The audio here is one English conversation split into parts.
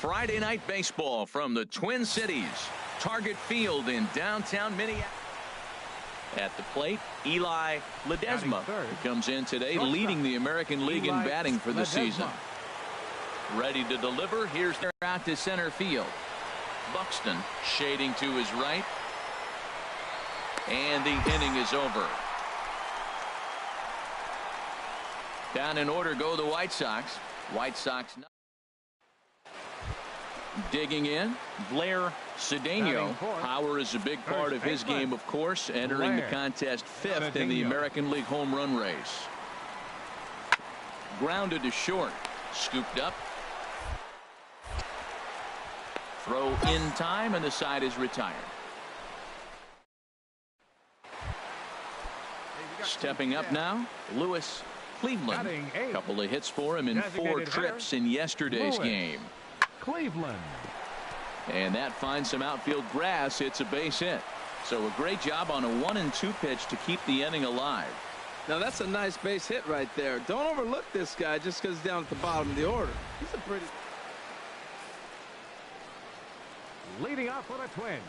Friday night baseball from the Twin Cities. Target Field in downtown Minneapolis. At the plate, Eli Ledesma, who comes in today leading the American League in batting for the season. Ready to deliver. Here's their out to center field. Buxton shading to his right. And the inning is over. Down in order go the White Sox. White Sox digging in. Blair Cedeno. Power is a big part of his game, of course, entering the contest fifth in the American League home run race. Grounded to short. Scooped up. Throw in time, and the side is retired. Stepping up now, Lewis Cleveland. A couple of hits for him in 4 trips in yesterday's game. Cleveland. And that finds some outfield grass. It's a base hit. So a great job on a 1-2 pitch to keep the inning alive. Now that's a nice base hit right there. Don't overlook this guy just because he's down at the bottom of the order. He's a pretty... Leading off for the Twins,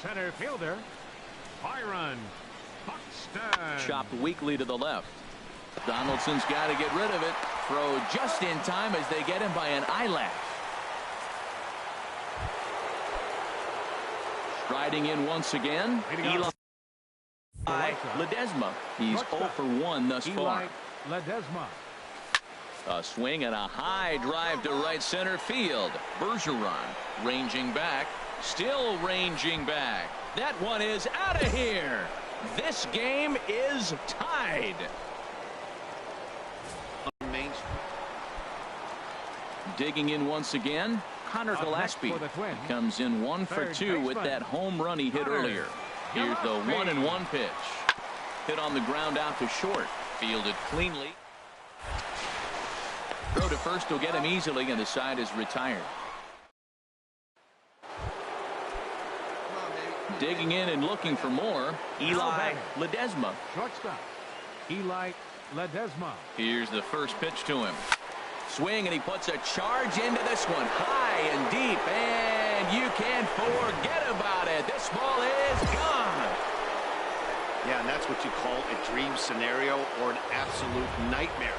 center fielder Byron Buxton. Chopped weakly to the left. Donaldson's got to get rid of it. Throw just in time as they get him by an eyelash. Striding in once again, Eli Ledesma. He's 0 for 1 thus far. Ledesma. A swing and a high drive to right center field. Bergeron ranging back, still ranging back. That one is out of here. This game is tied. Digging in once again, Connor Gillespie comes in 1 for 2 with that home run he hit earlier. Here's the 1-1 pitch. Hit on the ground out to short. Fielded cleanly. Throw to first will get him easily, and the side is retired. Digging in and looking for more, Eli Ledesma. Shortstop, Eli Ledesma. Here's the first pitch to him. Swing, and he puts a charge into this one, high and deep, and you can't forget about it. This ball is gone. Yeah, and that's what you call a dream scenario or an absolute nightmare.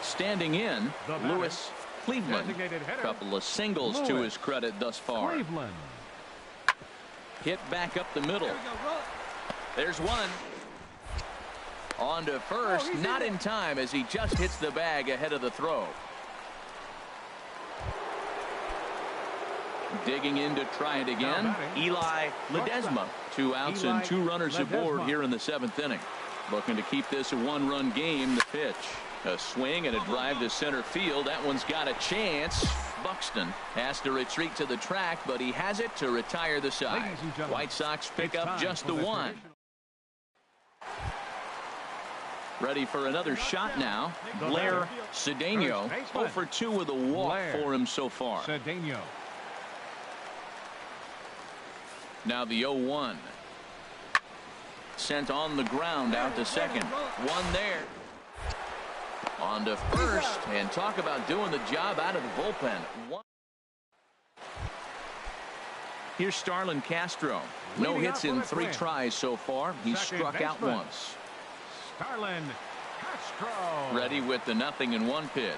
Standing in, Lewis Cleveland. A couple of singles to his credit thus far. Cleveland. Hit back up the middle. There's one. On to first, not in time as he just hits the bag ahead of the throw. Digging in to try it again, Eli Ledesma. 2 outs and 2 runners aboard here in the 7th inning. Looking to keep this a 1-run game. The pitch. A swing and a drive to center field. That one's got a chance. Buxton has to retreat to the track, but he has it to retire the side. White Sox pick up just the 1. Ready for another shot now. Blair Cedeno, 0 for 2 with a walk for him so far. Cedeno. Now the 0-1. Sent on the ground out to second. One there. On to first, and talk about doing the job out of the bullpen. Here's Starlin Castro. No hits in 3 tries so far. He's struck out once. Starlin Castro. Ready with the 0-1 pitch.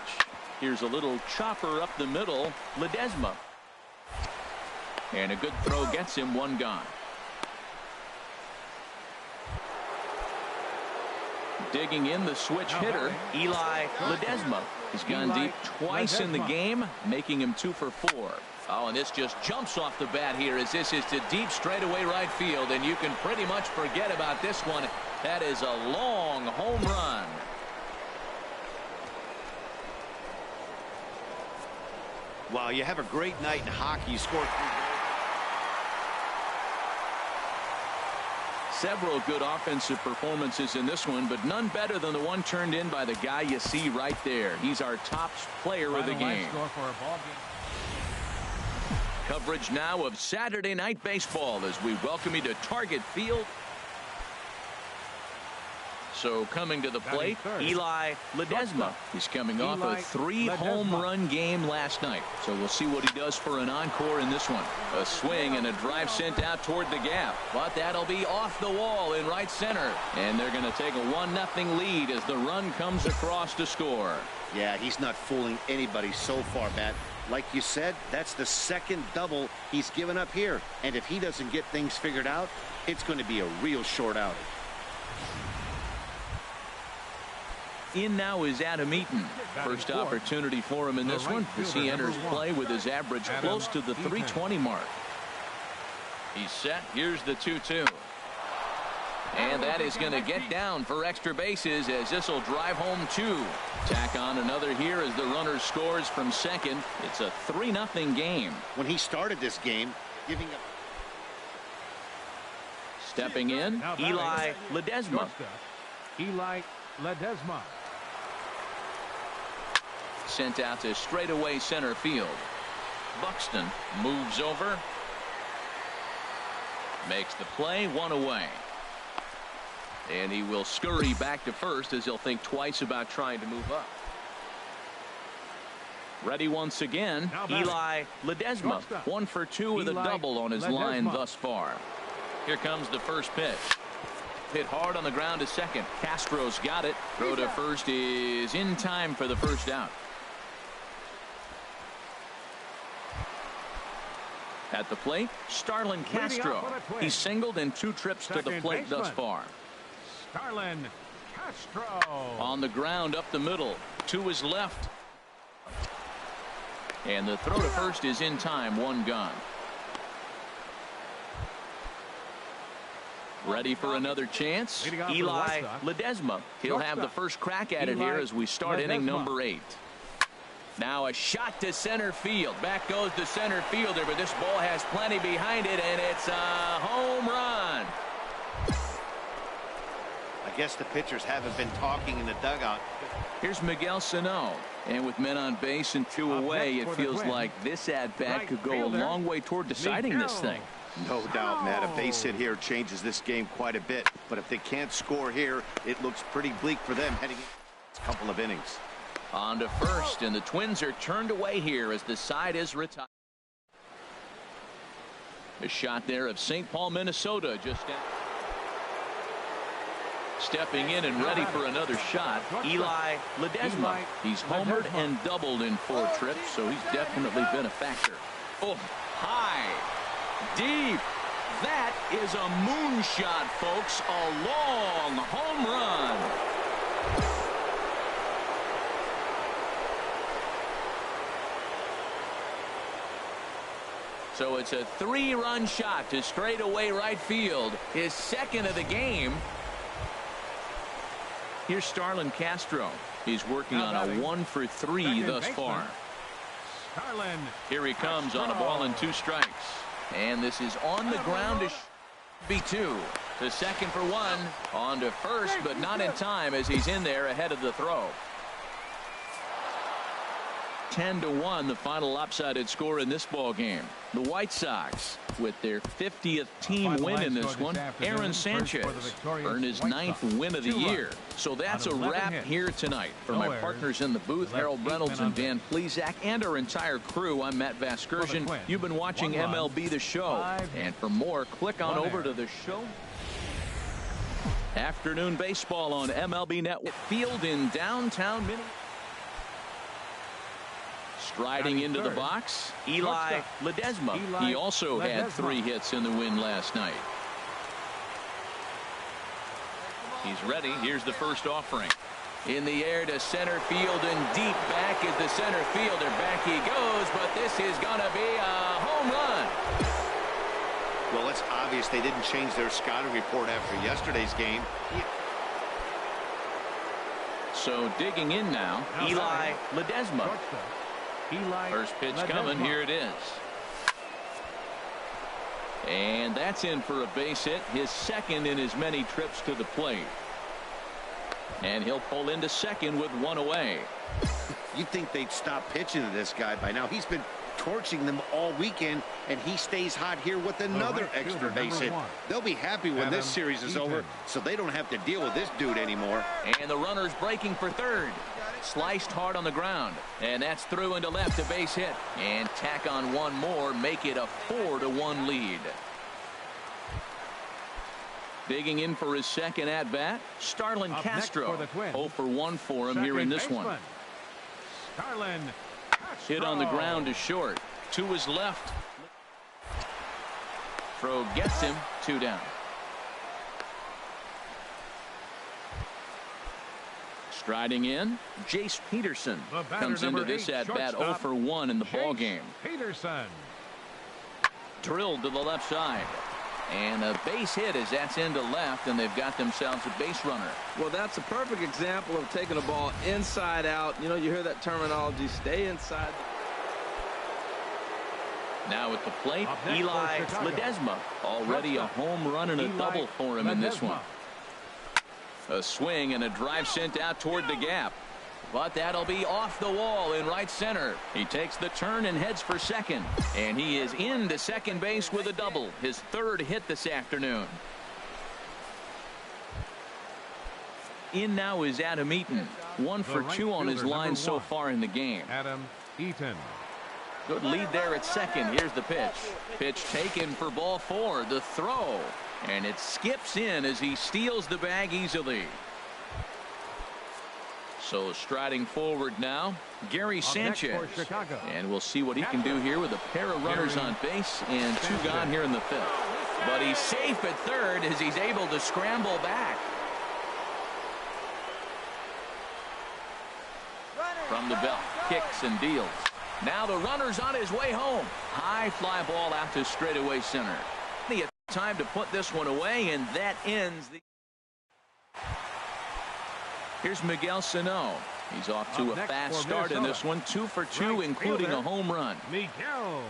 Here's a little chopper up the middle. Ledesma. And a good throw gets him 1 gone. Digging in the switch hitter, Eli Ledesma. He's gone deep twice in the game, making him 2 for 4. Oh, and this just jumps off the bat here as this is to deep straightaway right field, and you can pretty much forget about this one. That is a long home run. Wow, you have a great night in hockey. You score 3 goals. Several good offensive performances in this one, but none better than the one turned in by the guy you see right there. He's our top player of the game. Coverage now of Saturday Night Baseball as we welcome you to Target Field. So coming to the plate, Eli Ledesma. He's coming off a 3-home run game last night. So we'll see what he does for an encore in this one. A swing and a drive sent out toward the gap. But that'll be off the wall in right center. And they're going to take a 1-0 lead as the run comes across to score. Yeah, he's not fooling anybody so far, Matt. Like you said, that's the second double he's given up here. And if he doesn't get things figured out, it's going to be a real short outing. In now is Adam Eaton. First opportunity for him in this one as he enters play with his average close to the 320 mark. He's set. Here's the 2-2. And that is going to get down for extra bases as this will drive home 2. Tack on another here as the runner scores from second. It's a 3-0 game. When he started this game, giving up. Stepping in, Eli Ledesma. Eli Ledesma. Sent out to straightaway center field. Buxton moves over. Makes the play, 1 away. And he will scurry back to first as he'll think twice about trying to move up. Ready once again, Eli Ledesma. 1 for 2 with a double on his line thus far. Here comes the first pitch. Hit hard on the ground to second. Castro's got it. Throw to first is in time for the first out. At the plate, Starlin Castro. He's singled in 2 trips to the plate thus far. Starlin Castro. On the ground up the middle. To his left. And the throw to first is in time. 1 gone. Ready for another chance. Eli Ledesma. He'll have the first crack at it here as we start inning number 8. Now a shot to center field. Back goes the center fielder, but this ball has plenty behind it, and it's a home run. I guess the pitchers haven't been talking in the dugout. Here's Miguel Sano. And with men on base and 2 away, it feels like this at-bat could go a long way toward deciding this thing. No doubt, Matt. A base hit here changes this game quite a bit. But if they can't score here, it looks pretty bleak for them heading into a couple of innings. On to first, and the Twins are turned away here as the side is retired. A shot there of St. Paul, Minnesota, just down. Stepping in and ready for another shot, Eli Ledesma. He's homered and doubled in 4 trips, so he's definitely been a factor. Oh, high, deep. That is a moonshot, folks. A long home run. So it's a 3-run shot to straightaway right field. His second of the game. Here's Starlin Castro. He's working on a 1 for 3 thus far. Here he comes on a ball and 2 strikes. And this is on the ground to be 2. To second for 1. On to first, but not in time as he's in there ahead of the throw. 10-1, the final lopsided score in this ball game. The White Sox, with their 50th team win in this one, Aaron Sanchez earned his 9th win of the year. So that's a wrap here tonight. For my partners in the booth, Harold Reynolds and Dan Plesac, and our entire crew, I'm Matt Vasgersian. You've been watching MLB The Show. And for more, click on over to the show. Afternoon baseball on MLB Network. Field in downtown Minneapolis. Striding into the box, Eli Ledesma. He also had 3 hits in the win last night. He's ready. Here's the first offering. In the air to center field and deep back is the center fielder. Back he goes, but this is going to be a home run. Well, it's obvious they didn't change their scouting report after yesterday's game. So digging in now, Eli Ledesma. First pitch coming. Here it is. And that's in for a base hit, his second in as many trips to the plate. And he'll pull into second with 1 away. You'd think they'd stop pitching to this guy by now. He's been torching them all weekend, and he stays hot here with another extra base hit. They'll be happy when this series is over, so they don't have to deal with this dude anymore. And the runner's breaking for third. Sliced hard on the ground, and that's through into left, a base hit. And tack on one more, make it a 4-1 lead. Digging in for his second at-bat, Starlin Castro. 0 for 1 for him here in this one. Starlin Hit on the ground to short. To his left. Throw gets him. 2 down. Striding in, Jace Peterson comes into this at-bat 0 for 1 in the ball game. Peterson. Drilled to the left side. And a base hit as that's into left, and they've got themselves a base runner. Well, that's a perfect example of taking a ball inside out. You know, you hear that terminology, stay inside. Now at the plate, Eli Ledesma. Already a home run and a double for him in this one. A swing and a drive sent out toward the gap. But that'll be off the wall in right center. He takes the turn and heads for second. And he is into second base with a double. His third hit this afternoon. In now is Adam Eaton. 1 for 2 on his line so far in the game. Adam Eaton. Good lead there at second. Here's the pitch. Pitch taken for ball 4. The throw. And it skips in as he steals the bag easily. So striding forward now, Gary Sanchez. And we'll see what he can do here with a pair of runners on base and 2 gone here in the 5th. But he's safe at third as he's able to scramble back. From the belt, kicks and deals. Now the runner's on his way home. High fly ball out to straightaway center. Time to put this one away, and that ends the... Here's Miguel Sano. He's off to a fast start in this one. 2 for 2, including a home run. Miguel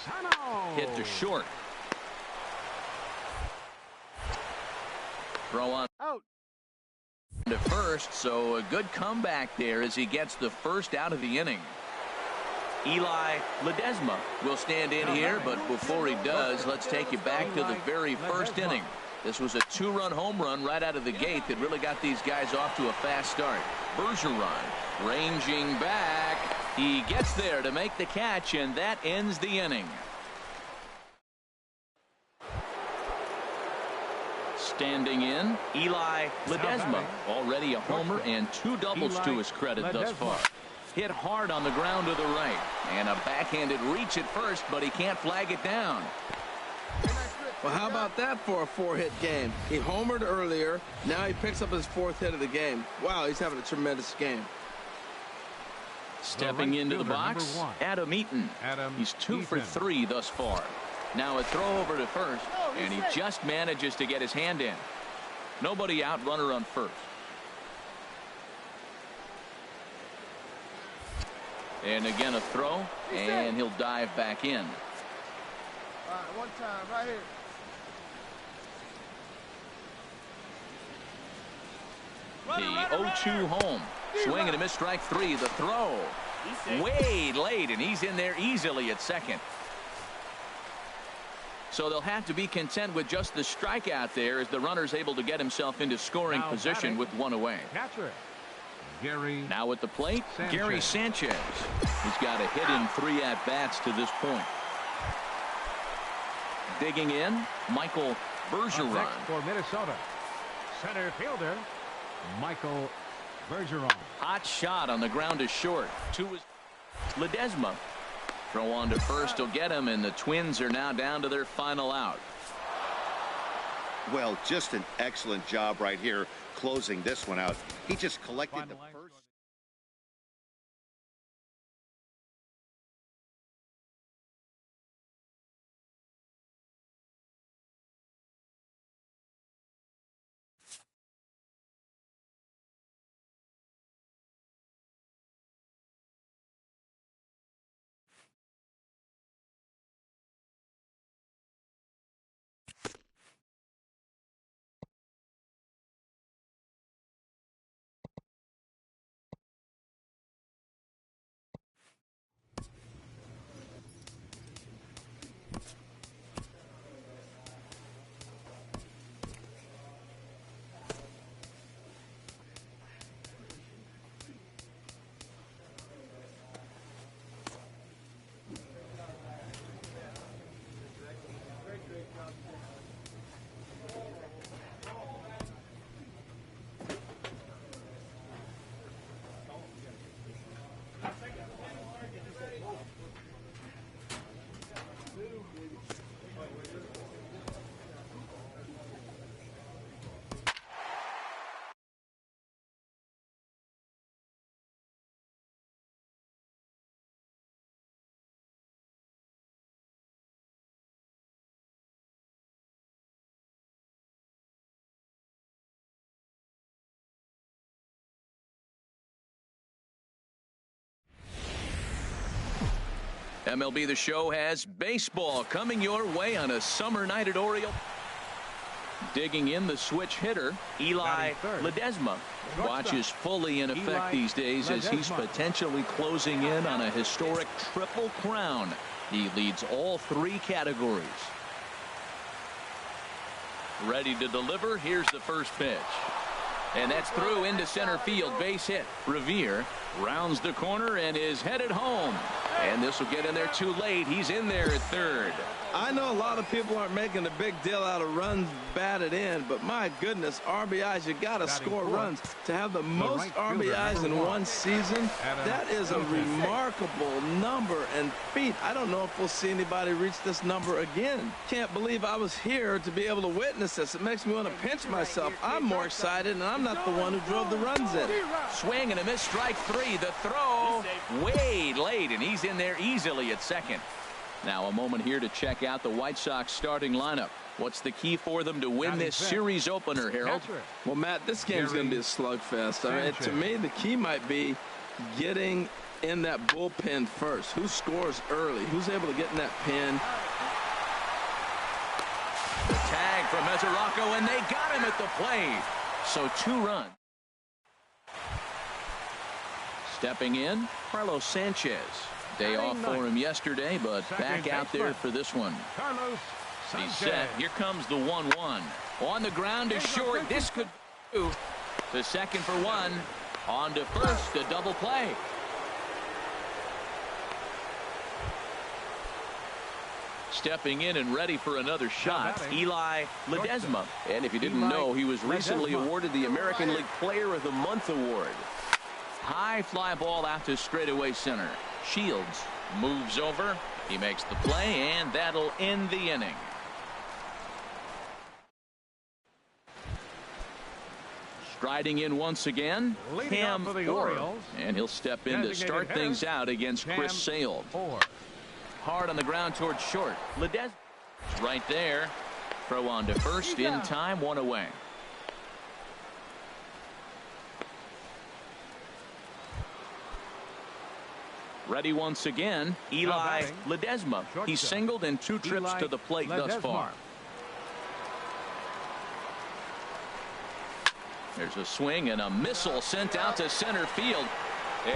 Sano. Hit to short. Throw on out to first, so a good comeback there as he gets the first out of the inning. Eli Ledesma will stand in here, but before he does, let's take you back to the very first inning. This was a 2-run home run right out of the gate that really got these guys off to a fast start. Bergeron ranging back. He gets there to make the catch, and that ends the inning. Standing in, Eli Ledesma. Already a homer and 2 doubles to his credit thus far. Hit hard on the ground to the right. And a backhanded reach at first, but he can't flag it down. Well, how about that for a 4-hit game? He homered earlier. Now he picks up his 4th hit of the game. Wow, he's having a tremendous game. Stepping into the box, Adam Eaton. He's 2 for 3 thus far. Now a throw over to first, and he just manages to get his hand in. Nobody out, runner on first. And again a throw, and he'll dive back in. All right, one time, right here. The 0-2 home. Swing and a miss, strike 3. The throw. Way late, and he's in there easily at second. So they'll have to be content with just the strikeout there as the runner's able to get himself into scoring position with 1 away. Gary now at the plate, Gary Sanchez. He's got a hit in 3 at-bats to this point. Digging in, Michael Bergeron. Next for Minnesota, center fielder Michael Bergeron. Hot shot on the ground to short. 2 is Ledesma. Throw on to first will get him, and the Twins are now down to their final out. Well, just an excellent job right here closing this one out. He just collected the first. MLB The Show has baseball coming your way on a summer night at Oriole. Digging in the switch hitter, Eli Ledesma. Watch is fully in effect these days as he's potentially closing in on a historic triple crown. He leads all three categories. Ready to deliver. Here's the first pitch. And that's through into center field. Base hit. Revere rounds the corner and is headed home. And this will get in there too late. He's in there at third. I know a lot of people aren't making a big deal out of runs batted in, but my goodness, RBIs, you got to score runs. To have the most RBIs in one season, that is a remarkable number and feat. I don't know if we'll see anybody reach this number again. Can't believe I was here to be able to witness this. It makes me want to pinch myself. I'm more excited, and I'm not the one who drove the runs in. Swing and a miss, strike three. The throw way late, and he's in there easily at second. Now a moment here to check out the White Sox starting lineup. What's the key for them to win this series opener, Harold? Well, Matt, this game's going to be a slugfest. I mean, to me, the key might be getting in that bullpen first. Who scores early? Who's able to get in that pen? The tag from Mesoraco, and they got him at the plate. So 2 runs. Stepping in, Carlos Sanchez. Day off for him yesterday, but back out there for this one. He's set. Here comes the 1-1. On the ground to short. This could do. To second for 1. On to first. A double play. Stepping in and ready for another shot, Eli Ledesma. And if you didn't know, he was recently awarded the American League Player of the Month award. High fly ball out to straightaway center. Shields moves over. He makes the play, and that'll end the inning. Striding in once again, Cam Orr. And he'll step in to start things out against Chris Sale. Hard on the ground towards short. Ledesma right there. Throw on to first in time, 1 away. Ready once again, Eli Ledesma. He's singled in 2 trips to the plate thus far. There's a swing and a missile sent out to center field.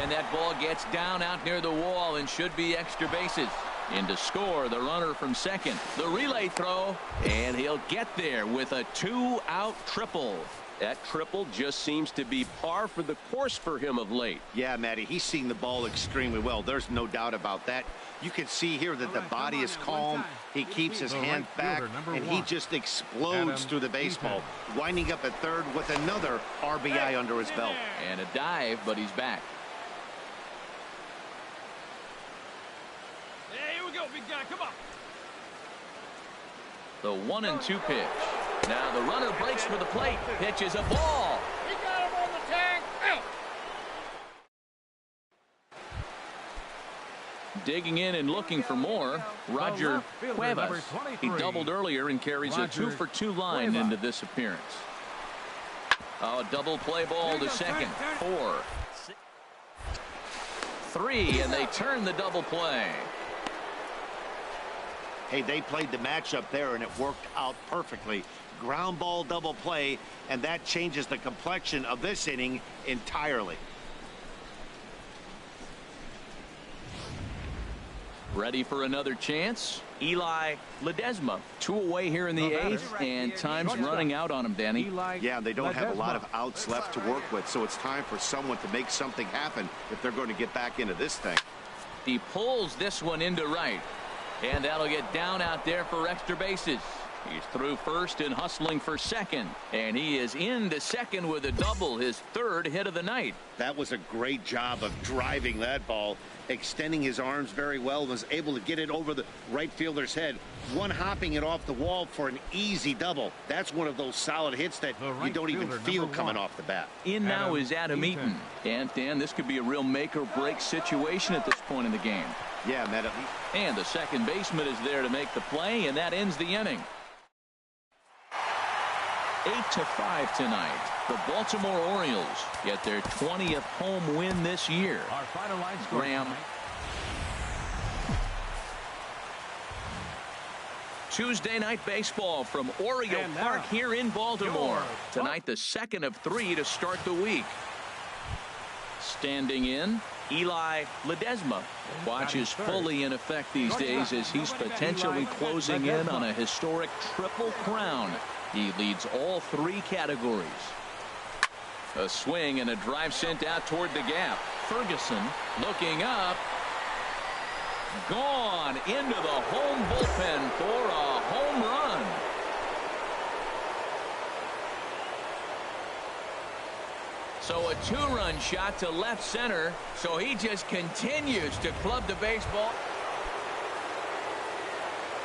And that ball gets down out near the wall and should be extra bases. In to score, the runner from second. The relay throw, and he'll get there with a 2-out triple. That triple just seems to be par for the course for him of late. Yeah, Matty, he's seeing the ball extremely well. There's no doubt about that. You can see here that the body is calm. He keeps his hand back, and he just explodes through the baseball, winding up at third with another RBI under his belt. And a dive, but he's back. Yeah, here we go, big guy. Come on. The 1-2 pitch. Now the runner breaks for the plate. Pitches a ball. He got him on the tag. Out. Digging in and looking for more, Roger Cuevas. He doubled earlier and carries a 2-for-2 line into this appearance. Oh, double play ball to second. 4, 3, and they turn the double play. Hey, they played the matchup there, and it worked out perfectly. Ground ball double play, and that changes the complexion of this inning entirely. Ready for another chance? Eli Ledesma. 2 away here in the 8th, and time's running out on him, Danny. Yeah, they don't have a lot of outs left to work with, so it's time for someone to make something happen if they're going to get back into this thing. He pulls this one into right, and that'll get down out there for extra bases. He's through first and hustling for second, and he is into second with a double, his 3rd hit of the night. That was a great job of driving that ball, extending his arms very well, was able to get it over the right fielder's head, one-hopping it off the wall for an easy double. That's one of those solid hits that you don't even feel coming off the bat. In now is Adam Eaton. And Dan, this could be a real make-or-break situation at this point in the game. Yeah, Matt. And the second baseman is there to make the play, and that ends the inning. 8-5 tonight. The Baltimore Orioles get their 20th home win this year. Our final line score. Graham, Tuesday Night Baseball from Oriole Park here in Baltimore. Tonight, the second of 3 to start the week. Standing in, Eli Ledesma. Watch is fully in effect these days as he's potentially closing in on a historic triple crown. He leads all 3 categories. A swing and a drive sent out toward the gap. Ferguson looking up. Gone into the home bullpen for a home run. So a 2-run shot to left center. So he just continues to club the baseball.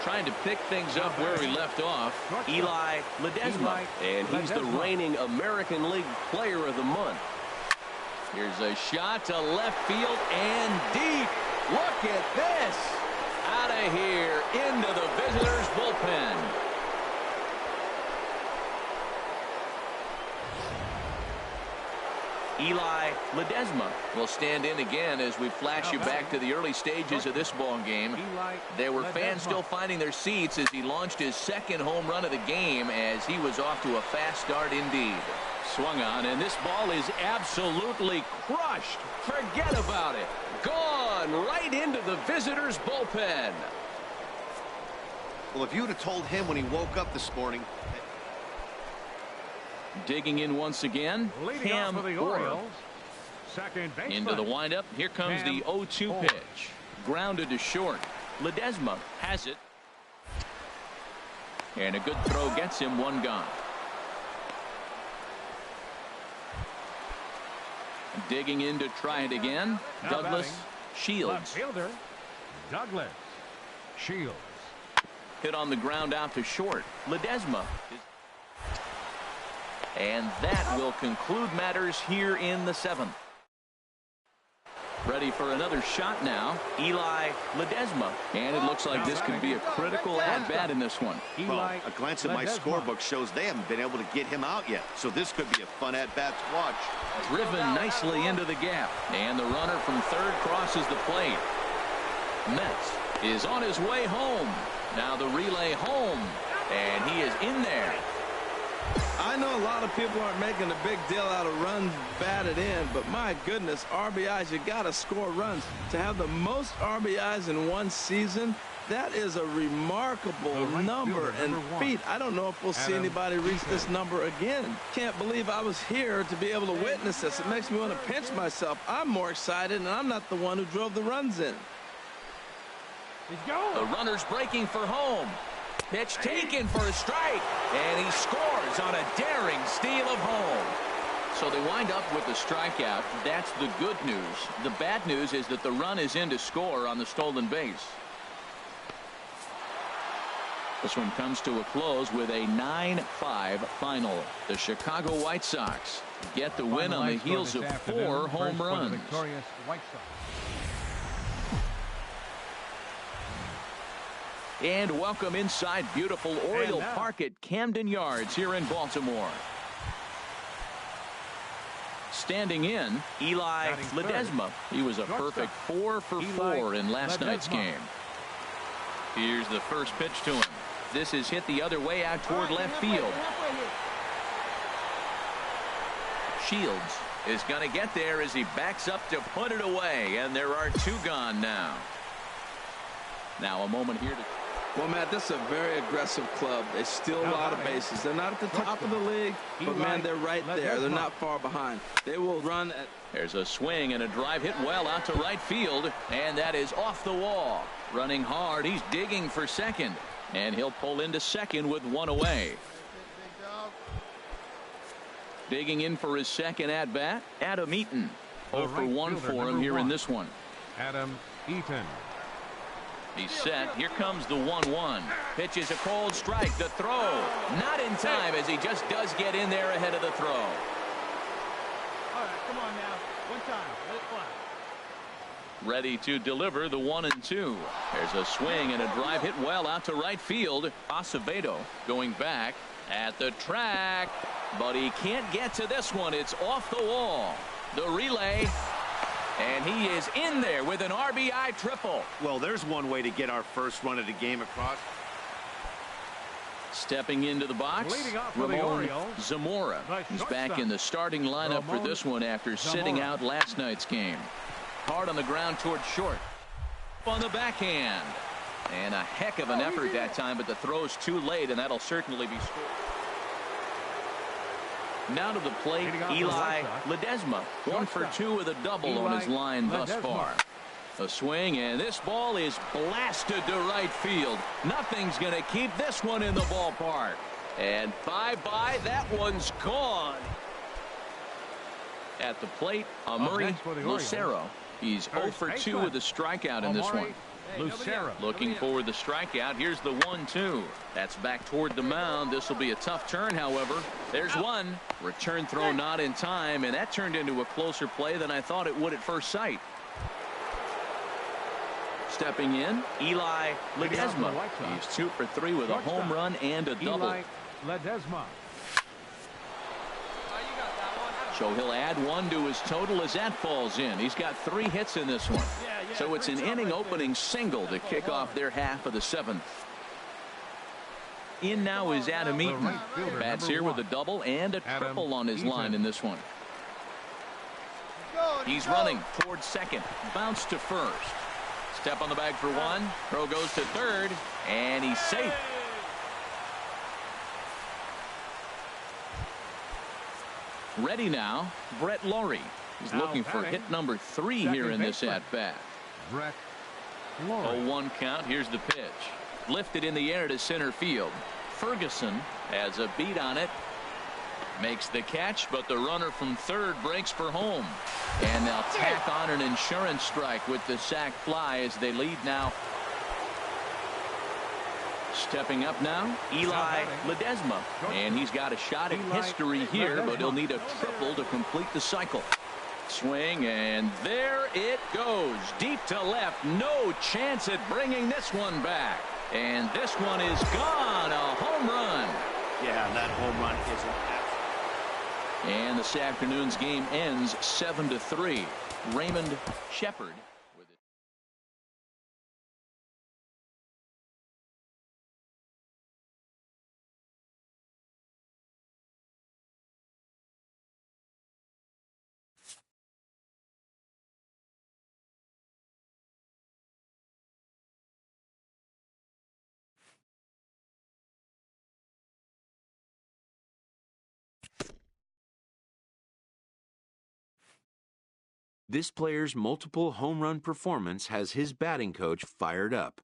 Trying to pick things up where he left off. Eli Ledesma. And he's the reigning American League Player of the Month. Here's a shot to left field and deep. Look at this. Out of here into the visitors' bullpen. Eli Ledesma will stand in again as we flash you back to the early stages of this ball game. There were fans still finding their seats as he launched his second home run of the game as he was off to a fast start indeed. Swung on, and this ball is absolutely crushed. Forget about it. Gone right into the visitors' bullpen. Well, if you would have told him when he woke up this morning. Digging in once again, Cam Orr. Into the windup. Here comes the 0-2 pitch. Grounded to short. Ledesma has it. And a good throw gets him one gone. Digging in to try it again. Douglas Shields. Douglas Shields. Hit on the ground out to short. Ledesma. And that will conclude matters here in the 7th. Ready for another shot now. Eli Ledesma. And it looks like this could be a critical at-bat in this one. Well, a glance at my scorebook shows they haven't been able to get him out yet. So this could be a fun at-bat to watch. Driven nicely into the gap. And the runner from third crosses the plate. Metz is on his way home. Now the relay home. And he is in there. I know a lot of people aren't making a big deal out of runs batted in, but my goodness, RBIs, you got to score runs. To have the most RBIs in one season, that is a remarkable number and feat. I don't know if we'll see anybody reach this number again. Can't believe I was here to be able to witness this. It makes me want to pinch myself. I'm more excited, and I'm not the one who drove the runs in. The runner's breaking for home. Pitch taken for a strike, and he scores on a daring steal of home. So they wind up with a strikeout. That's the good news. The bad news is that the run is in to score on the stolen base. This one comes to a close with a 9-5 final. The Chicago White Sox get the win on the heels of 4 home runs. And welcome inside beautiful Oriole Park at Camden Yards here in Baltimore. Standing in, Eli Ledesma. He was a perfect 4 for 4 in last night's game. Here's the first pitch to him. This is hit the other way out toward left field. Shields is going to get there as he backs up to put it away, and there are 2 gone now. Now a moment here to... Well, Matt, this is a very aggressive club. They steal a lot of bases. They're not at the top of the league, but, man, they're right there. They're not far behind. They will run at... There's a swing and a drive hit well out to right field, and that is off the wall. Running hard, he's digging for second, and he'll pull into second with 1 away. Digging in for his second at-bat, Adam Eaton. 0 for 1 for him here in this one. Adam Eaton. He's set. Here comes the 1-1. Pitches a cold strike. The throw. Not in time as he just does get in there ahead of the throw. All right, come on now. One time. Let it fly. Ready to deliver the 1-2. There's a swing and a drive hit well out to right field. Acevedo going back at the track, but he can't get to this one. It's off the wall. The relay. And he is in there with an RBI triple. Well, there's one way to get our first run of the game across. Stepping into the box, Leading off for the Ramon Orioles, Zamora. the He's back shortstop, in the starting lineup for Ramon this one after sitting Zamora. out last night's game. Hard on the ground toward short. On the backhand. And a heck of an effort that time, but the throw's too late, and that'll certainly be scored. Now to the plate, Eli Ledesma. 1 for 2 with a double on his line thus far. A swing, and this ball is blasted to right field. Nothing's going to keep this one in the ballpark. And bye-bye, that one's gone. At the plate, Amuri Lucero. He's 0 for 2 with a strikeout in this one. Lucero. Looking for the strikeout. Here's the 1-2. That's back toward the mound. This will be a tough turn, however. There's one. Return throw not in time, and that turned into a closer play than I thought it would at first sight. Stepping in, Eli Ledesma. He's 2 for 3 with a home run and a double. Eli Ledesma. So he'll add 1 to his total as that falls in. He's got 3 hits in this one. So it's an inning opening single to kick off their half of the 7th. In now is Adam Eaton. Bats here with a double and a triple on his line in this one. He's running towards second. Bounce to first. Step on the bag for 1. Throw goes to third. And he's safe. Ready now, Brett Laurie. He's looking for hit number 3 here in this at-bat. Brett Laurie. 0-1 count. Here's the pitch. Lifted in the air to center field. Ferguson has a beat on it. Makes the catch, but the runner from third breaks for home. And they'll tack on an insurance strike with the sac fly as they lead now. Stepping up now, Eli Ledesma. And he's got a shot at history here, but he'll need a triple to complete the cycle. Swing, and there it goes. Deep to left. No chance at bringing this one back. And this one is gone. A home run. Yeah, that home run is an And this afternoon's game ends 7-3. Raymond Shepard. This player's multiple home run performance has his batting coach fired up.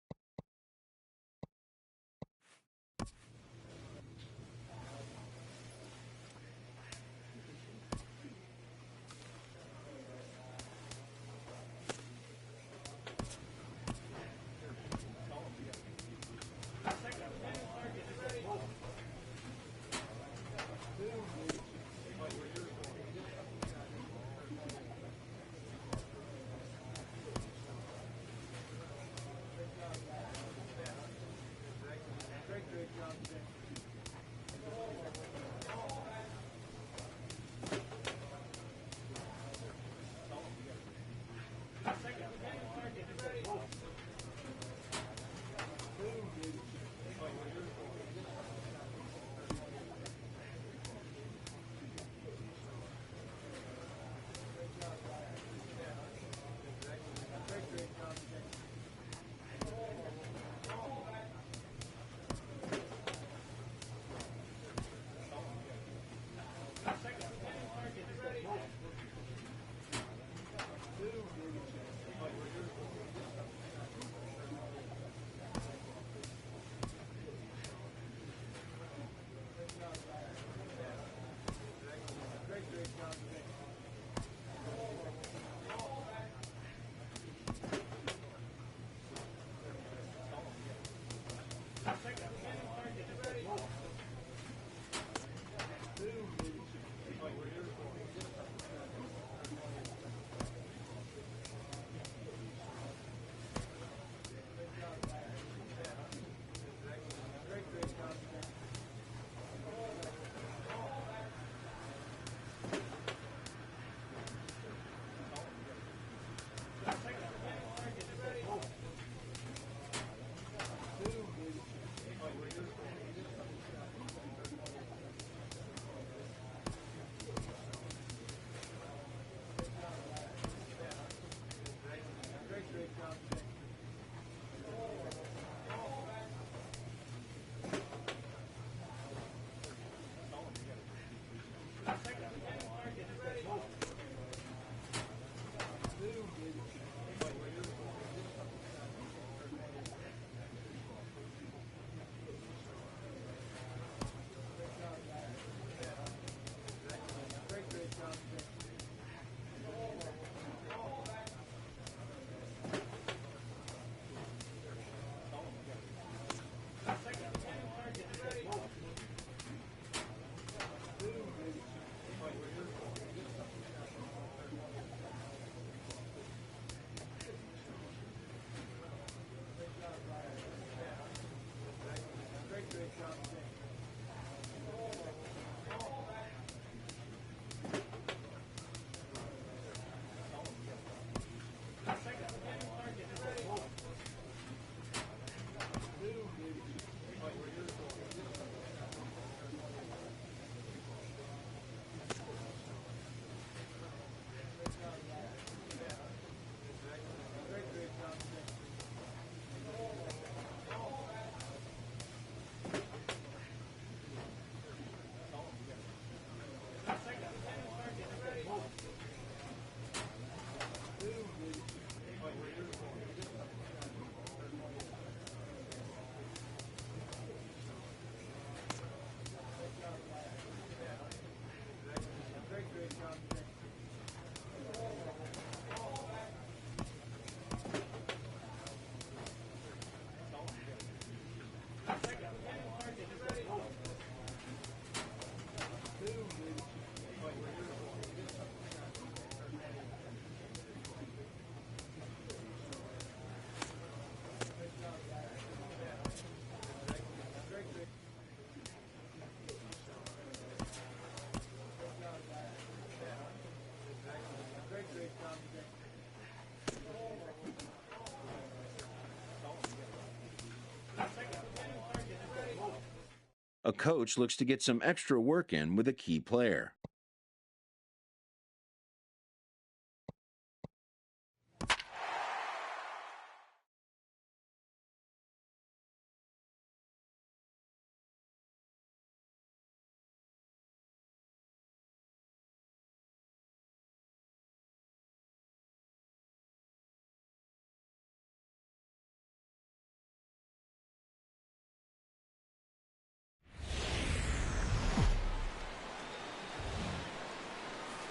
A coach looks to get some extra work in with a key player.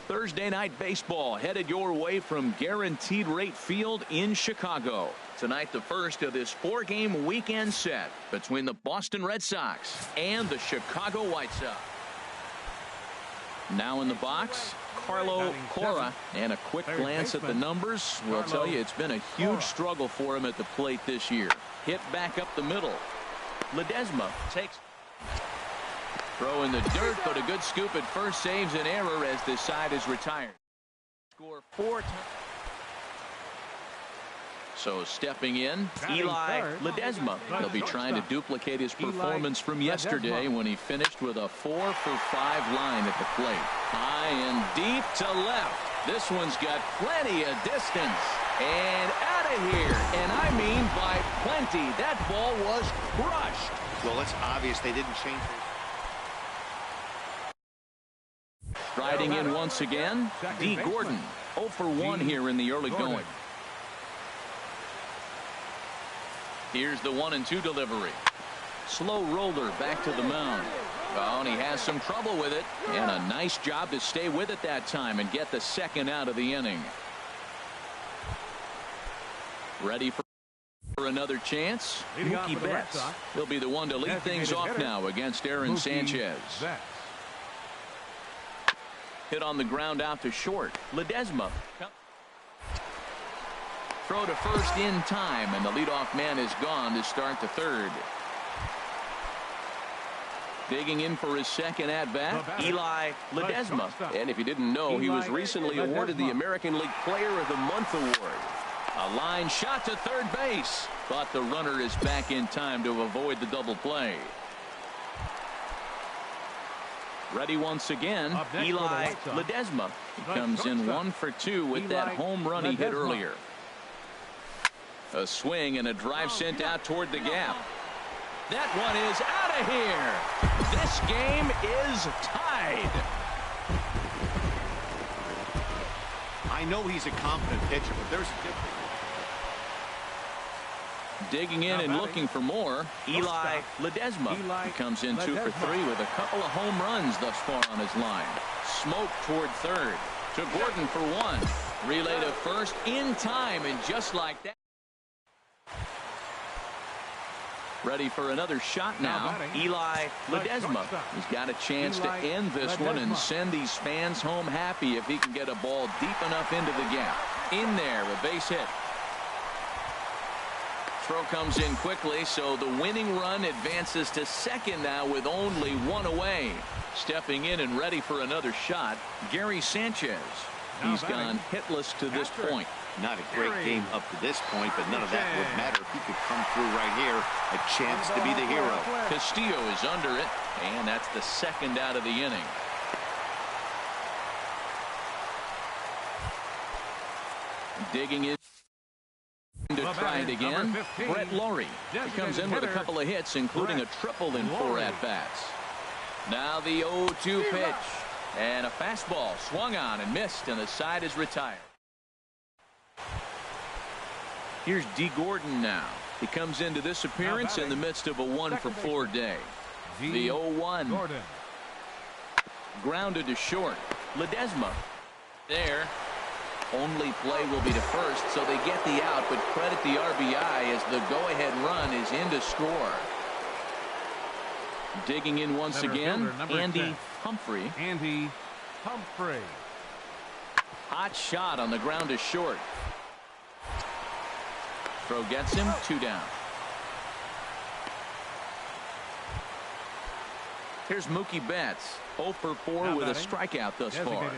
Thursday night baseball headed your way from Guaranteed Rate Field in Chicago. Tonight, the first of this 4-game weekend set between the Boston Red Sox and the Chicago White Sox. Now in the box, Carlo Cora, and a quick glance at the numbers will tell you it's been a huge struggle for him at the plate this year. Hit back up the middle. Ledesma takes throw in the dirt, but a good scoop at first saves an error as this side is retired. Score 4 times. So stepping in, Eli Ledesma. He'll be trying to duplicate his performance from yesterday when he finished with a 4-for-5 line at the plate. High and deep to left. This one's got plenty of distance. And out of here. And I mean by plenty. That ball was crushed. Well, it's obvious they didn't change it. Striding in once again, D. Gordon. 0 for 1 here in the early going. Here's the 1-2 delivery. Slow roller back to the mound. Oh, and he has some trouble with it. And a nice job to stay with it that time and get the second out of the inning. Ready for another chance. Mookie Betts. He'll be the one to lead things off now against Aaron Sanchez. Hit on the ground out to short. Ledesma. Throw to first in time, and the leadoff man is gone to start the third. Digging in for his second at-bat, Eli Ledesma. And if you didn't know, he was recently awarded the American League Player of the Month award. A line shot to third base. But the runner is back in time to avoid the double play. Ready once again, Eli Ledesma. He comes in 1 for 2 with that home run he hit earlier. A swing and a drive sent out toward the gap. That one is out of here. This game is tied. I know he's a competent pitcher, but there's a difference. Digging in and looking for more, Eli Ledesma. He comes in 2 for 3 with a couple of home runs thus far on his line. Smoke toward third. To Gordon for 1. Relay to first in time, and just like that. Ready for another shot now. Eli Ledesma. He's got a chance to end this one and send these fans home happy if he can get a ball deep enough into the gap. In there, a base hit. Throw comes in quickly, so the winning run advances to second now with only 1 away. Stepping in and ready for another shot, Gary Sanchez. He's gone hitless to this point. Not a great game up to this point, but none of that would matter if he could come through right here. A chance to be the hero. Castillo is under it, and that's the second out of the inning. Digging in to try it again. Brett Laurie. He comes in with a couple of hits, including a triple in 4 at-bats. Now the 0-2 pitch. And a fastball swung on and missed, and the side is retired. Here's D. Gordon now. He comes into this appearance in the midst of a 1 for 4 day. The 0-1. Grounded to short. Ledesma. There. Only play will be to first, so they get the out, but credit the RBI as the go-ahead run is in to score. Digging in once again, Andy Humphrey. Hot shot on the ground to short. Throw gets him, 2 down. Here's Mookie Betts, 0 for 4 with a strikeout thus far.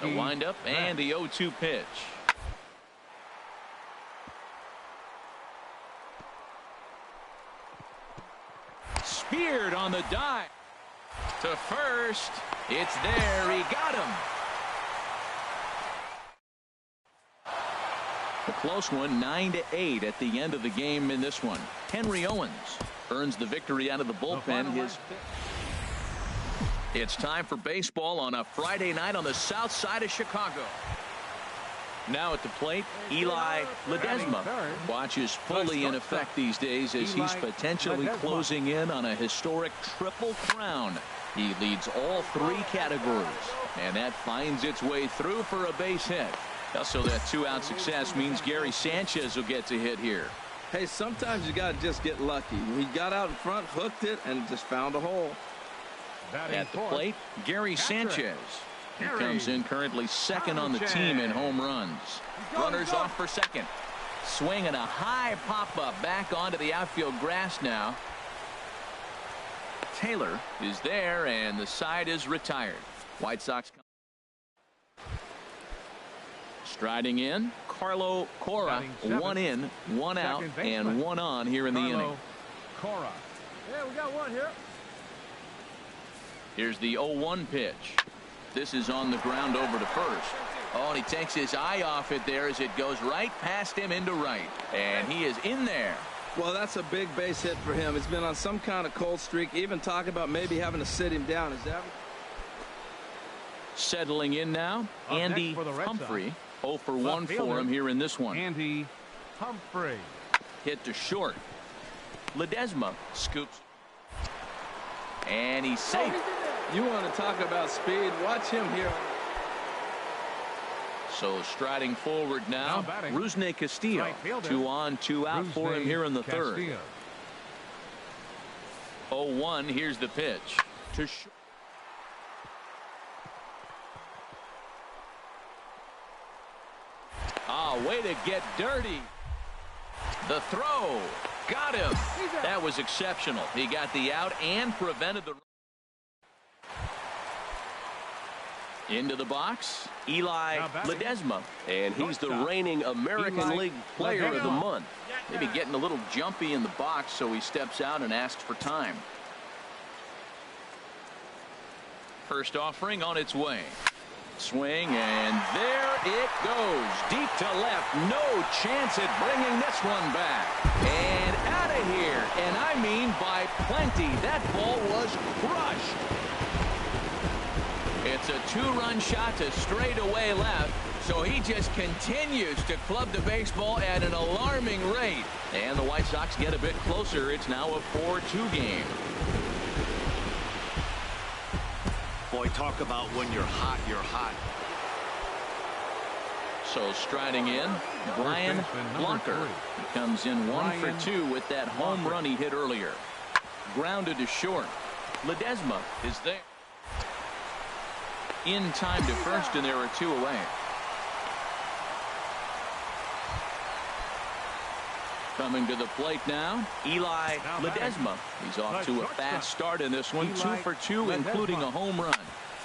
The windup and the 0-2 pitch. speared on the dive. To first. It's there. He got him. A close one, 9-8 at the end of the game in this one. Henry Owens earns the victory out of the bullpen. It's time for baseball on a Friday night on the south side of Chicago. Now at the plate, Eli Ledesma watches fully in effect these days as he's potentially closing in on a historic triple crown. He leads all three categories, and that finds its way through for a base hit. So that two-out success means Gary Sanchez will get to hit here. Hey, sometimes you got to just get lucky. He got out in front, hooked it, and just found a hole. At the plate, Gary Sanchez. He comes in currently second on the team in home runs. Runners off for second. Swing and a high pop-up back onto the outfield grass now. Taylor is there, and the side is retired. White Sox come. Striding in, Carlo Cora. One in, one out, and one on here in the inning. Cora. Yeah, we got one here. Here's the 0-1 pitch. This is on the ground over to first. Oh, and he takes his eye off it there as it goes right past him into right. And he is in there. Well, that's a big base hit for him. He's been on some kind of cold streak. Even talking about maybe having to sit him down. Is that settling in now? Andy Humphrey. 0 for 1 for him here in this one. Andy Humphrey. Hit to short. Ledesma scoops. And he's safe. You want to talk about speed? Watch him here. So striding forward now, Rusney Castillo. 2 on, 2 out for him here in the third. 0-1. Here's the pitch. To way to get dirty. The throw. Got him. That was exceptional. He got the out and prevented the. Into the box, Eli Ledesma. And he's the reigning American League Player of the Month. Maybe getting a little jumpy in the box, so he steps out and asks for time. First offering on its way. Swing, and there it goes. Deep to left. No chance at bringing this one back. And out of here. And I mean by plenty. That ball was crushed. It's a two-run shot to straightaway left. So he just continues to club the baseball at an alarming rate. And the White Sox get a bit closer. It's now a 4-2 game. Boy, talk about when you're hot, you're hot. So striding in, Brian Blocker. He comes in 1 for 2 with that home run he hit earlier. Grounded to short. Ledesma is there. In time to first, and there are 2 away. Coming to the plate now, Eli Ledesma. He's off to a fast start in this one. 2 for 2, including a home run.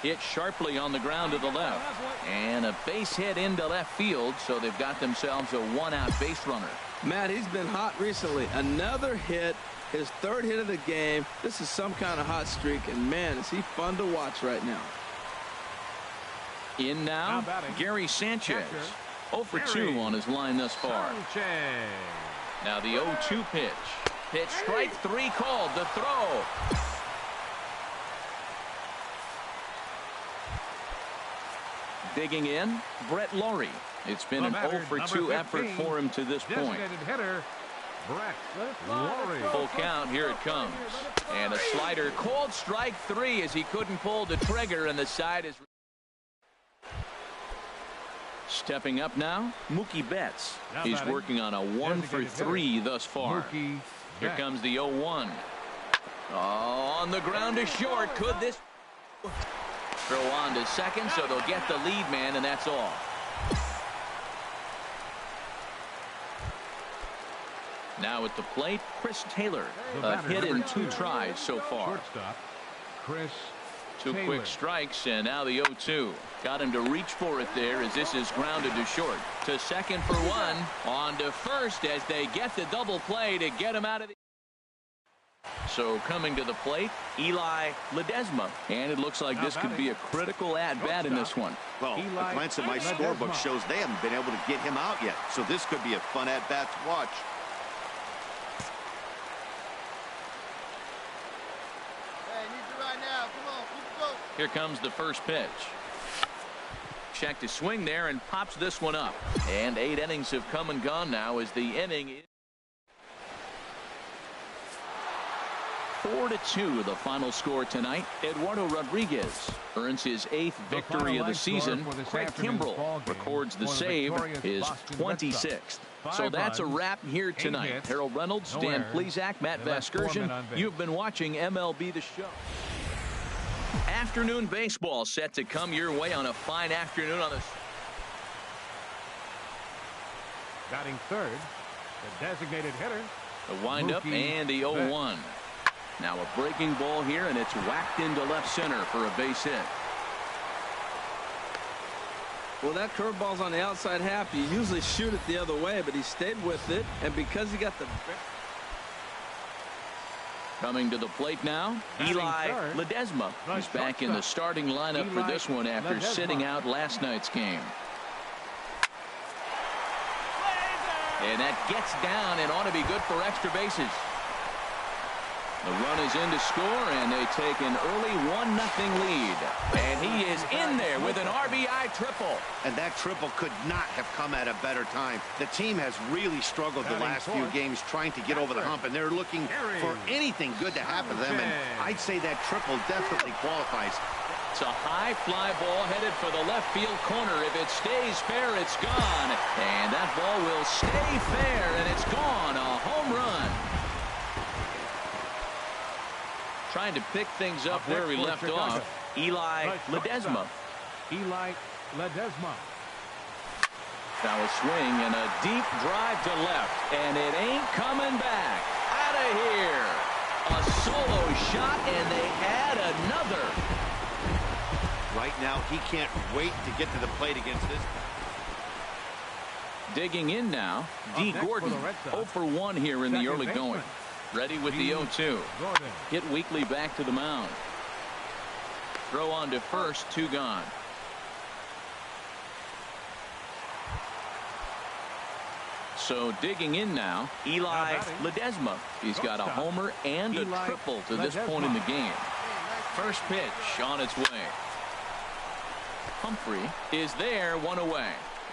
Hit sharply on the ground to the left. And a base hit into left field, so they've got themselves a 1-out base runner. Matt, he's been hot recently. Another hit, his 3rd hit of the game. This is some kind of hot streak, and man, is he fun to watch right now. In now, Gary Sanchez. 0 for 2 on his line thus far. Now the 0-2 pitch. Pitch strike 3 called. The throw. Digging in, Brett Laurie. It's been an 0 for 2 effort for him to this point. Hitter, Brett Laurie. Full count. Here it comes. And a slider called strike 3 as he couldn't pull the trigger, and the side is. Stepping up now, Mookie Betts. He's working on a 1 for 3 thus far. Here comes the 0-1. Oh, on the ground to short. Could this throw on to second, so they'll get the lead man, and that's all. Now at the plate, Chris Taylor. A hit in 2 tries so far. Chris 2 quick strikes, and now the 0-2. Got him to reach for it there as this is grounded to short. To second for 1. On to first as they get the double play to get him out of the. So coming to the plate, Eli Ledesma. And it looks like this could be a critical at-bat in this one. Well, a glance at my scorebook shows they haven't been able to get him out yet. So this could be a fun at-bat to watch. Hey, need you right now. Come on, let's go. Here comes the first pitch. Check to swing there and pops this one up. And 8 innings have come and gone now as the inning is 4-2 the final score tonight. Eduardo Rodriguez earns his 8th victory of the season. Craig Kimbrell records the save, his 26th. So that's a wrap here tonight. Harold Reynolds, Dan Plesac, Matt Vasgersian. You've been watching MLB The Show. Afternoon baseball set to come your way on a fine afternoon on the Batting third, the designated hitter. The windup and the 0-1. Now a breaking ball here, and it's whacked into left center for a base hit. Well, that curveball's on the outside half. You usually shoot it the other way, but he stayed with it, and because he got the... Coming to the plate now, Eli Ledesma. He's back in the starting lineup for this one after sitting out last night's game. And that gets down and ought to be good for extra bases. The run is in to score, and they take an early 1-0 lead. And he is in there with an RBI triple. And that triple could not have come at a better time. The team has really struggled the last few games trying to get over the hump, and they're looking for anything good to happen to them. And I'd say that triple definitely qualifies. It's a high fly ball headed for the left field corner. If it stays fair, it's gone. And that ball will stay fair, and it's gone. A home run. Trying to pick things up where we left off. Eli Ledesma. Eli Ledesma. Now a swing and a deep drive to left, and it ain't coming back. Out of here. A solo shot, and they add another. Right now, he can't wait to get to the plate against this. Digging in now, D. Gordon. 0 for 1 here in the early going. Ready with the 0-2. Hit weakly back to the mound. Throw on to first, 2 gone. So digging in now, Eli Ledesma. He's got a homer and a triple to this point in the game. First pitch on its way. Humphrey is there, 1 away.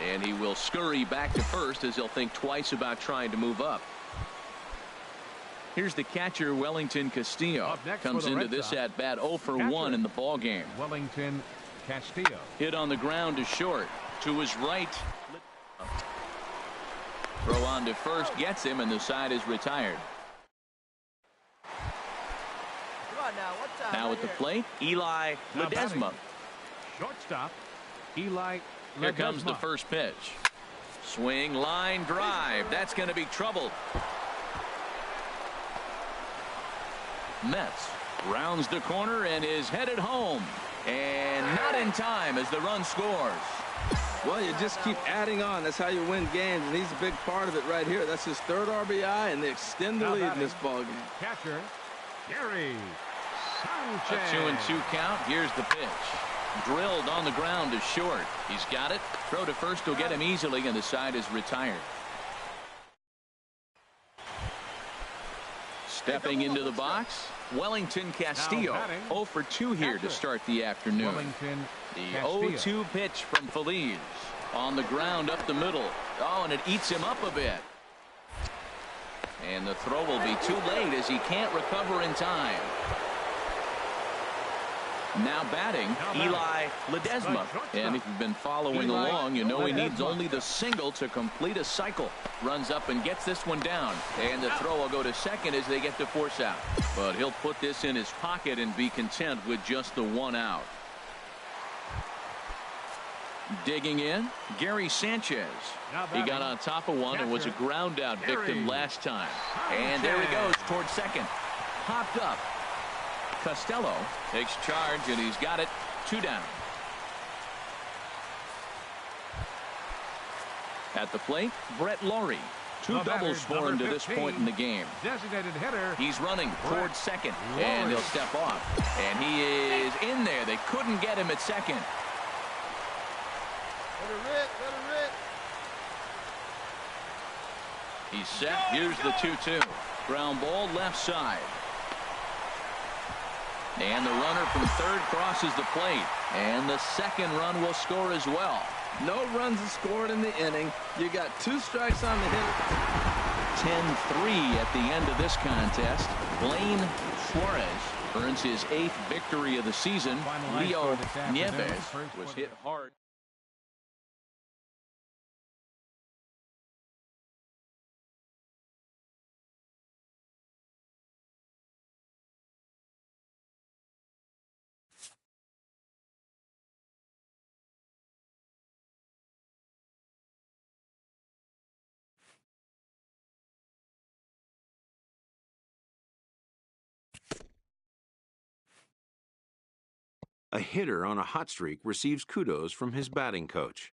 And he will scurry back to first as he'll think twice about trying to move up. Here's the catcher, Wellington Castillo. Comes into this at bat 0 for 1 in the ball game. Wellington Castillo. Hit on the ground to short. To his right. Throw on to first gets him, and the side is retired. Now at the plate, Eli Ledesma. Shortstop, Eli Ledesma. Here comes the first pitch. Swing, line, drive. That's going to be trouble. Metz rounds the corner and is headed home. And not in time as the run scores. Well, you just keep adding on. That's how you win games, and he's a big part of it right here. That's his 3rd RBI, and they extend the lead in this ball game. Catcher, Gary Sanchez. A 2-2 count. Here's the pitch. Drilled on the ground to short. He's got it. Throw to first will get him easily, and the side is retired. Stepping into the box, Wellington Castillo. 0 for 2 here to start the afternoon. The 0-2 pitch from Feliz. On the ground up the middle. Oh, and it eats him up a bit. And the throw will be too late as he can't recover in time. Now batting, Eli Ledesma. And if you've been following along, you know he needs only the single to complete a cycle. Runs up and gets this one down. And the throw will go to second as they get to force out. But he'll put this in his pocket and be content with just the 1 out. Digging in, Gary Sanchez. He got on top of one and was a ground out victim last time. And there he goes towards second. Popped up. Costello takes charge, and he's got it. 2 down. At the plate, Brett Laurie. Two doubles for him to this point in the game. Designated hitter. He's running towards second, and he'll step off. And he is in there. They couldn't get him at second. Let it rip, let it rip. He's set. Here's the 2-2. Ground ball left side. And the runner from third crosses the plate. And the second run will score as well. No runs are scored in the inning. You got 2 strikes on the hitter. 10-3 at the end of this contest. Blaine Suarez earns his 8th victory of the season. Leo Nieves was hit hard. A hitter on a hot streak receives kudos from his batting coach.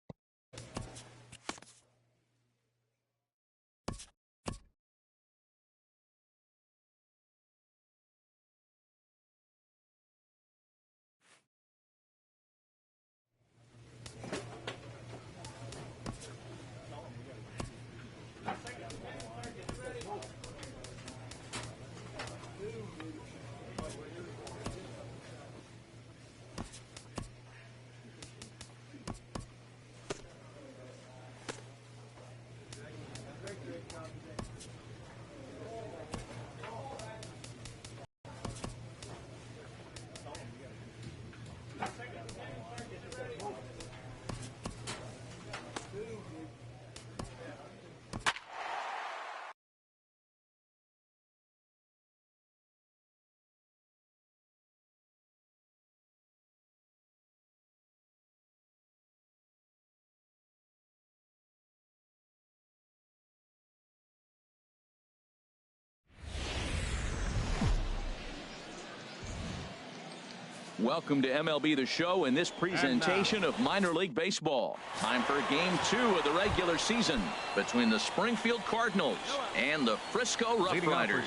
Welcome to MLB The Show in this presentation of minor league baseball. Time for game 2 of the regular season between the Springfield Cardinals and the Frisco Rough Riders.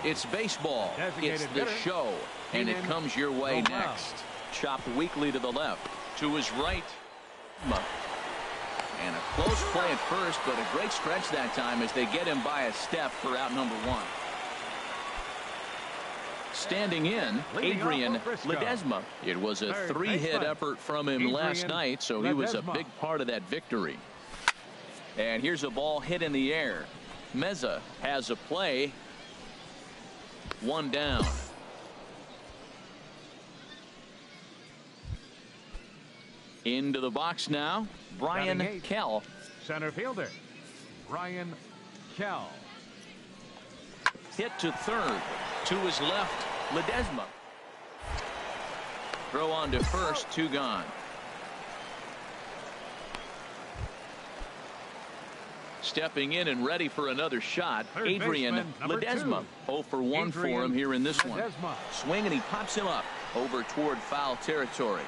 It's baseball, it's the show, and it comes your way next. Chopped weakly to the left, to his right. And a close play at first, but a great stretch that time as they get him by a step for out number 1. Standing in, Adrian Ledesma. It was a 3-hit effort from him last night, so he was a big part of that victory. And here's a ball hit in the air. Meza has a play. 1 down. Into the box now, Brian Kell. Center fielder, Brian Kell. Hit to third. To his left, Ledesma. Throw on to first, 2 gone. Stepping in and ready for another shot, Adrian Ledesma. 0 for 1 for him here in this one. Swing and he pops him up over toward foul territory.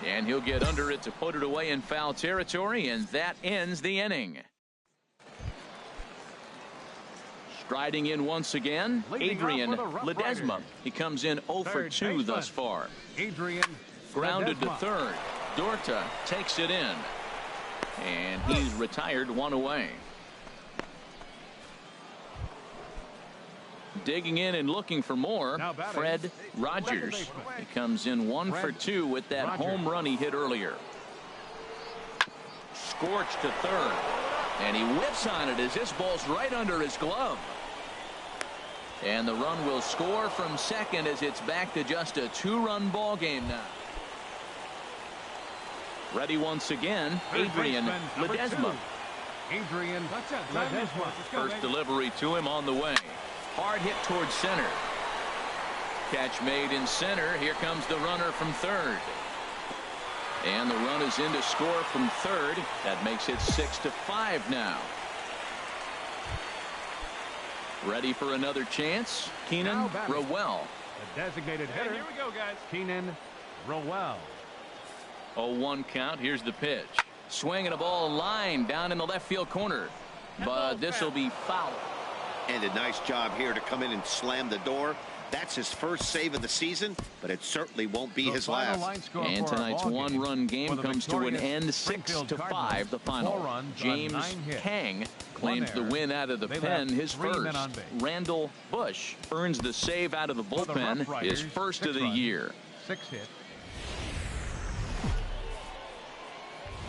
And he'll get under it to put it away in foul territory, and that ends the inning. Striding in once again, Adrian Ledesma. He comes in 0 for 2 thus far. Adrian grounded to third. Dorta takes it in. And he's retired 1 away. Digging in and looking for more, Fred Rogers. He comes in 1 for 2 with that home run he hit earlier. Scorched to third. And he whips on it as this ball's right under his glove. And the run will score from second as it's back to just a 2-run ball game now. Ready once again, Adrian Ledesma. Adrian Ledesma. First delivery to him on the way. Hard hit towards center. Catch made in center. Here comes the runner from third. And the run is in to score from third. That makes it 6-5 now. Ready for another chance. Keenan Rowell. The designated hitter. Here we go, guys. Keenan Rowell. 0-1 count. Here's the pitch. Swinging a ball line down in the left field corner. but this will be foul. And a nice job here to come in and slam the door. That's his first save of the season, but it certainly won't be his last. And tonight's one-run game comes to an end 6-5, the final. James Kang claims the win out of the pen, his first. Randall Bush earns the save out of the bullpen, his first of the year. 6 hits.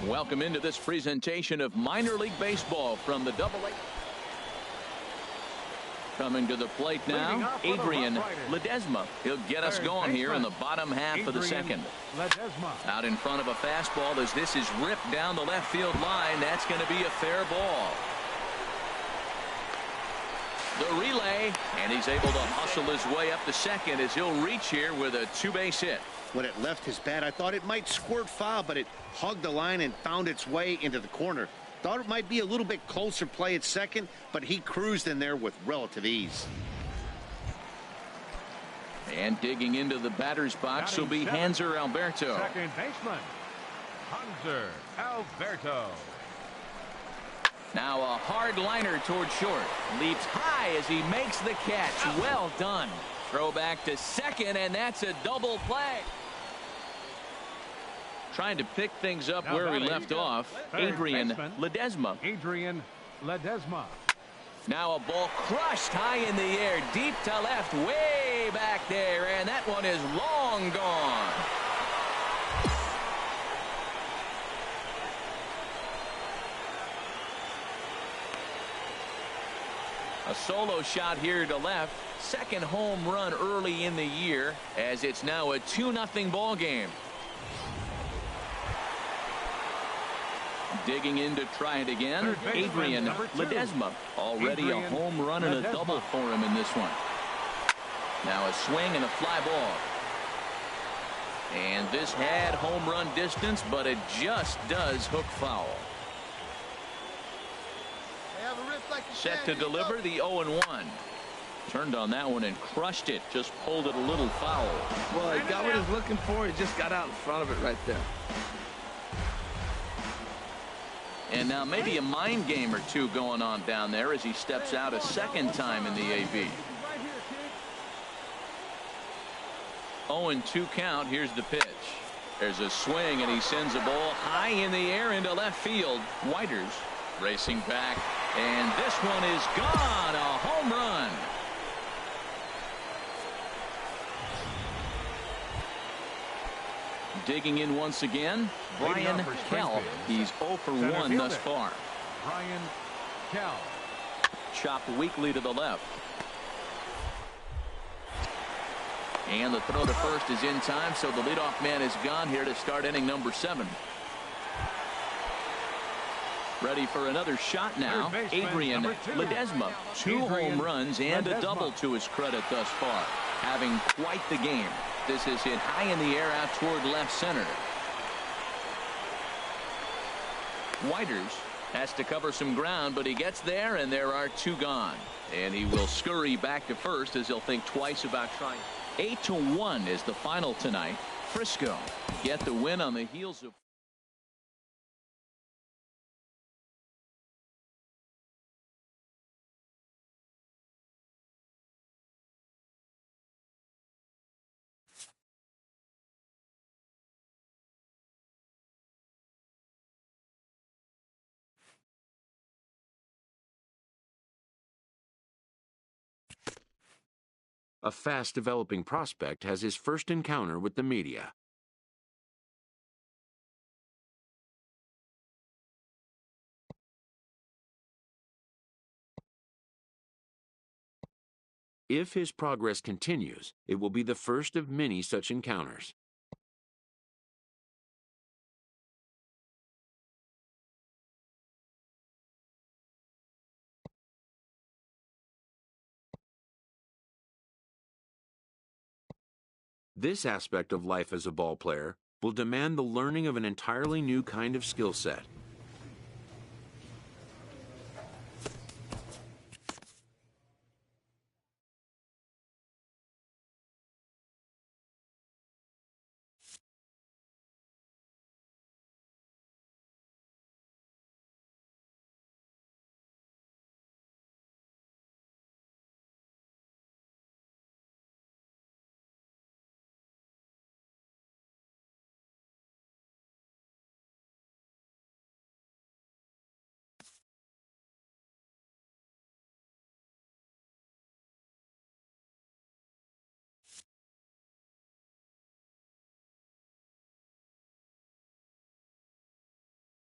Welcome into this presentation of minor league baseball from the Double-A. Coming to the plate now, Adrian Ledesma. He'll get us going here in the bottom half of the second. Out in front of a fastball as this is ripped down the left field line. That's going to be a fair ball. The relay, and he's able to hustle his way up to second as he'll reach here with a two-base hit. When it left his bat, I thought it might squirt foul, but it hugged the line and found its way into the corner. Thought it might be a little bit closer play at second, but he cruised in there with relative ease. And digging into the batter's box will be Hanser Alberto. Second baseman, Hanser Alberto. Now a hard liner toward short. Leaps high as he makes the catch. Well done. Throw back to second, and that's a double play. Trying to pick things up where we left off, Adrian Ledesma. Adrian Ledesma. Now a ball crushed high in the air, deep to left, way back there, and that one is long gone. A solo shot here to left. Second home run early in the year, as it's now a 2-0 ball game. Digging in to try it again, Adrian Ledesma. Already a home run and a double for him in this one. Now a swing and a fly ball. And this had home run distance, but it just does hook foul. Set to deliver the 0-1. Turned on that one and crushed it. Just pulled it a little foul. Well, he got what he's looking for. He just got out in front of it right there. And now maybe a mind game or two going on down there as he steps out a second time in the AB. 0-2 count. Here's the pitch. There's a swing, and he sends a ball high in the air into left field. Whiters racing back, and this one is gone. A home run. Digging in once again, Brian Kell. He's 0 for 1 thus far. Brian Kell. Chopped weakly to the left. And the throw to first is in time, so the leadoff man is gone here to start inning number 7. Ready for another shot now, Adrian Ledesma. 2 home runs and a double to his credit thus far. Having quite the game. This is hit high in the air out toward left center. Whiters has to cover some ground, but he gets there, and there are 2 gone. And he will scurry back to first as he'll think twice about trying. 8-1 is the final tonight. Frisco get the win on the heels of A fast-developing prospect has his first encounter with the media. If his progress continues, it will be the first of many such encounters. This aspect of life as a ball player will demand the learning of an entirely new kind of skill set.